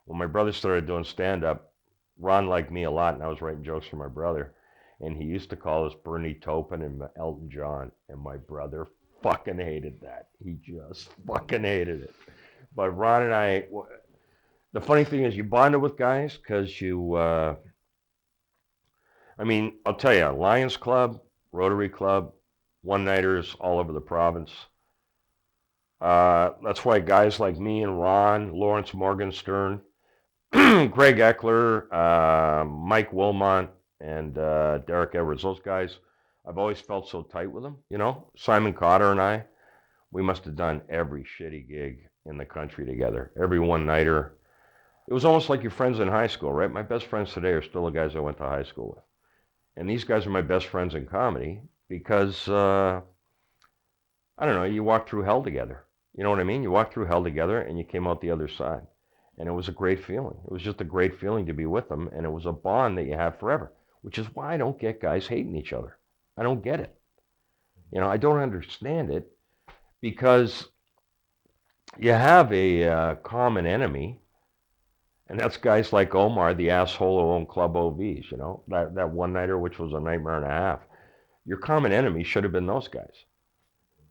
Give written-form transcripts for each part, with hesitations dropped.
When my brother started doing stand-up, Ron liked me a lot, and I was writing jokes for my brother. And he used to call us Bernie Taupin and Elton John. And my brother fucking hated that. He just fucking hated it. But Ron and I, the funny thing is, you bonded with guys because I mean, I'll tell you, Lions Club, Rotary Club, one-nighters all over the province. That's why guys like me and Ron, Lawrence Morgenstern, Greg Eckler, Mike Wilmont, and Derek Edwards, those guys, I've always felt so tight with them. You know, Simon Cotter and I, we must have done every shitty gig in the country together, every one-nighter. It was almost like your friends in high school, right? My best friends today are still the guys I went to high school with. And these guys are my best friends in comedy because, I don't know, you walked through hell together. You know what I mean? You walked through hell together and you came out the other side. And it was a great feeling. It was just a great feeling to be with them. And it was a bond that you have forever, which is why I don't get guys hating each other. I don't get it. You know, I don't understand it because you have a common enemy, and that's guys like Omar, the asshole who owned Club OVs, you know, that one-nighter, which was a nightmare and a half. Your common enemy should have been those guys.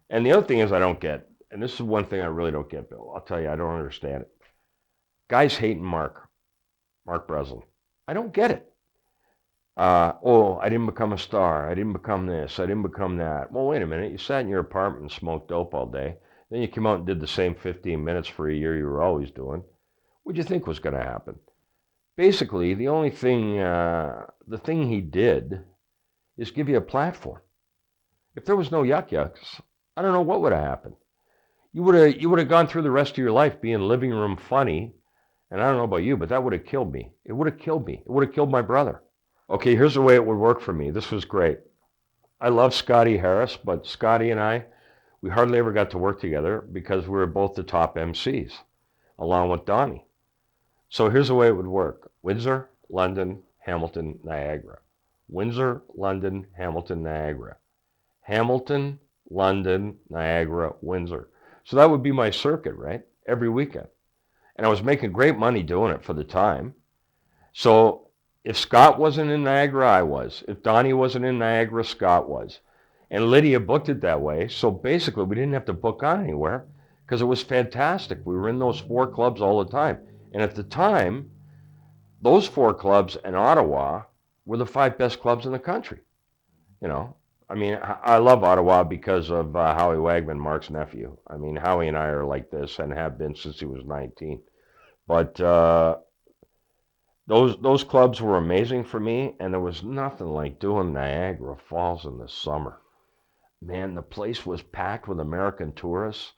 And the other thing is I don't get, and this is one thing I really don't get, Bill. I'll tell you, I don't understand it. Guys hating Mark Breslin. I don't get it. Oh, I didn't become a star. I didn't become this. I didn't become that. Well, wait a minute. You sat in your apartment and smoked dope all day. Then you came out and did the same 15 minutes for a year you were always doing. What do you think was going to happen? Basically, the only thing, the thing he did is give you a platform. If there was no yuck yucks, I don't know what would have happened. You would have gone through the rest of your life being living room funny, and I don't know about you, but that would have killed me. It would have killed me. It would have killed my brother. Okay, here's the way it would work for me. This was great. I love Scotty Harris, but Scotty and I, we hardly ever got to work together because we were both the top MCs, along with Donnie. So here's the way it would work. Windsor, London, Hamilton, Niagara. Windsor, London, Hamilton, Niagara. Hamilton, London, Niagara, Windsor. So that would be my circuit, right? Every weekend. And I was making great money doing it for the time. So if Scott wasn't in Niagara, I was. If Donnie wasn't in Niagara, Scott was. And Lydia booked it that way. So basically, we didn't have to book on anywhere because it was fantastic. We were in those four clubs all the time. And at the time, those four clubs in Ottawa were the five best clubs in the country. You know, I mean, I love Ottawa because of Howie Wagman, Mark's nephew. I mean, Howie and I are like this and have been since he was 19. But those clubs were amazing for me, and there was nothing like doing Niagara Falls in the summer. Man, the place was packed with American tourists.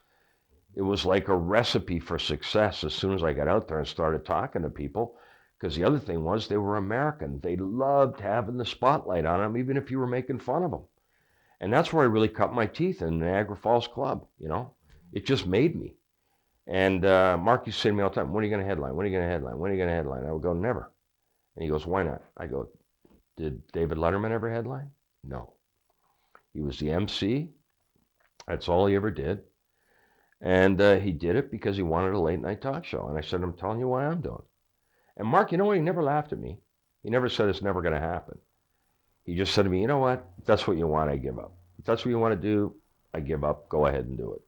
It was like a recipe for success as soon as I got out there and started talking to people. Because the other thing was they were American. They loved having the spotlight on them, even if you were making fun of them. And that's where I really cut my teeth in Niagara Falls Club, you know. It just made me. And Mark used to say to me all the time, when are you going to headline? When are you going to headline? When are you going to headline? I would go, never. And he goes, why not? I go, did David Letterman ever headline? No. He was the MC. That's all he ever did. And he did it because he wanted a late night talk show. And I said, I'm telling you why I'm doing it. And Mark, you know what? He never laughed at me. He never said it's never going to happen. He just said to me, you know what? If that's what you want, I give up. If that's what you want to do, I give up. Go ahead and do it.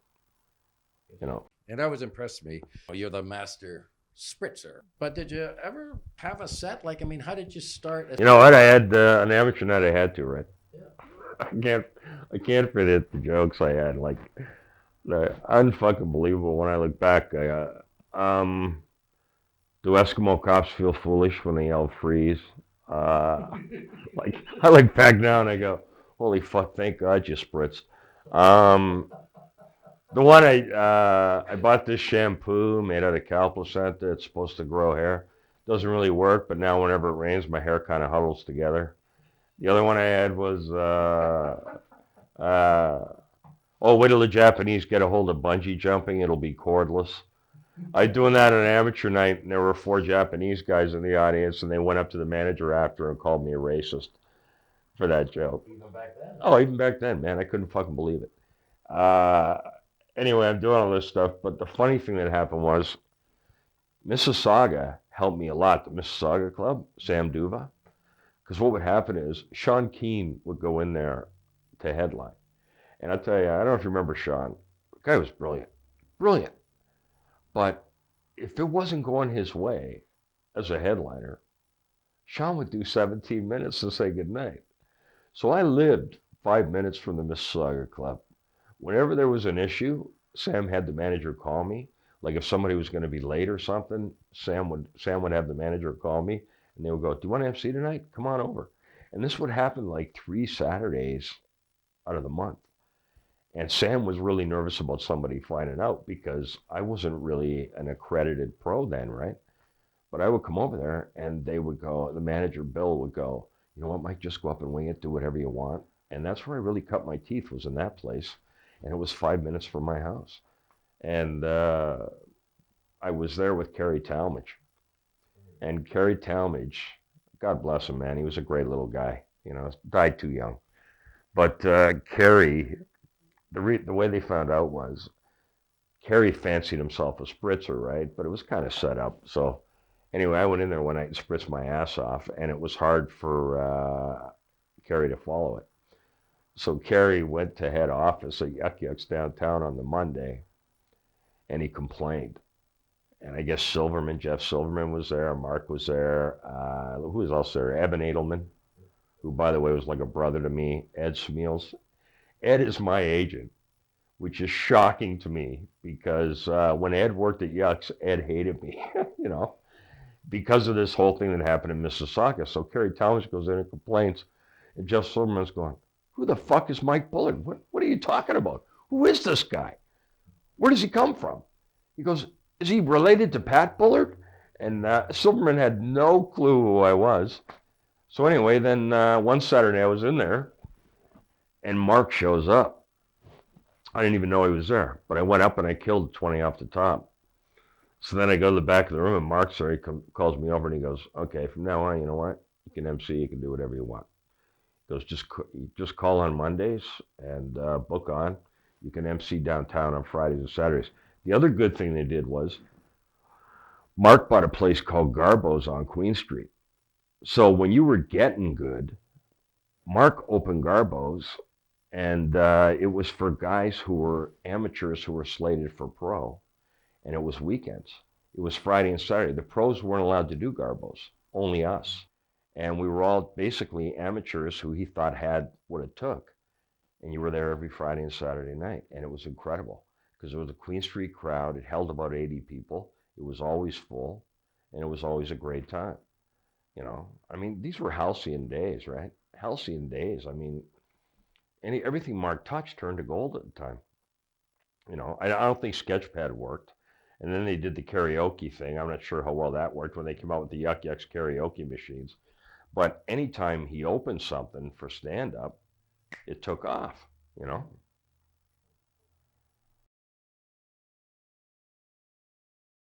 You know. And that was impressed me. You're the master spritzer. But did you ever have a set? Like, I mean, how did you start? You know what? I had an amateur night. I had to, right? Yeah. I can't forget the jokes I had. Like, unfucking believable when I look back. Do Eskimo cops feel foolish when they yell freeze? Like I look back now and I go, holy fuck! Thank God you spritzed. The one I bought this shampoo made out of cow placenta. It's supposed to grow hair. Doesn't really work, but now whenever it rains, my hair kind of huddles together. The other one I had was oh, wait till the Japanese get a hold of bungee jumping, it'll be cordless. I doing that on an amateur night, and there were four Japanese guys in the audience, and they went up to the manager after and called me a racist for that joke. Even back then? Oh, even back then, man, I couldn't fucking believe it. Anyway, I'm doing all this stuff, but the funny thing that happened was Mississauga helped me a lot, the Mississauga Club, Sam Duva, because what would happen is Sean Keane would go in there to headline. And I'll tell you, I don't know if you remember Sean. The guy was brilliant, brilliant. But if it wasn't going his way as a headliner, Sean would do 17 minutes and say goodnight. So I lived 5 minutes from the Mississauga Club. Whenever there was an issue, Sam had the manager call me. Like if somebody was going to be late or something, Sam would have the manager call me, and they would go, "Do you want to MC tonight? Come on over." And this would happen like 3 Saturdays out of the month. And Sam was really nervous about somebody finding out because I wasn't really an accredited pro then, right? But I would come over there and they would go, the manager, Bill, would go, "You know what, Mike, just go up and wing it, do whatever you want." And that's where I really cut my teeth, was in that place. And it was 5 minutes from my house. And I was there with Kerry Talmadge. And Kerry Talmadge, God bless him, man, he was a great little guy, died too young. But Kerry, the way they found out was Kerry fancied himself a spritzer, right? But it was kind of set up. So anyway, I went in there one night and spritzed my ass off, and it was hard for Kerry to follow it. So Kerry went to head office at Yuck Yucks downtown on the Monday, and he complained. And I guess Jeff Silverman was there, Mark was there, who was also there? Evan Edelman, who, by the way, was like a brother to me, Ed Smeals. Ed is my agent, which is shocking to me because when Ed worked at Yucks, Ed hated me, because of this whole thing that happened in Mississauga. So Kerry Talmadge goes in and complains, and Jeff Silverman's going, "Who the fuck is Mike Bullard? What are you talking about? Who is this guy? Where does he come from?" He goes, "Is he related to Pat Bullard?" And Silverman had no clue who I was. So anyway, then one Saturday I was in there, and Mark shows up. I didn't even know he was there, but I went up and I killed 20 off the top. So then I go to the back of the room, and Mark's there. He calls me over, and he goes, "Okay, from now on, you know what? You can MC, you can do whatever you want." He goes, just call on Mondays and book on. You can MC downtown on Fridays and Saturdays." The other good thing they did was Mark bought a place called Garbo's on Queen Street. So when you were getting good, Mark opened Garbo's, and it was for guys who were amateurs who were slated for pro, and it was weekends. It was Friday and Saturday. The pros weren't allowed to do Garbo's, only us. And we were all basically amateurs who he thought had what it took. And you were there every Friday and Saturday night, and it was incredible. Because it was a Queen Street crowd. It held about 80 people. It was always full, and it was always a great time. I mean, these were halcyon days, right? Halcyon days. I mean, everything Mark touched turned to gold at the time. I don't think Sketchpad worked. And then they did the karaoke thing. I'm not sure how well that worked when they came out with the Yuck Yucks karaoke machines. But anytime he opened something for stand-up, it took off,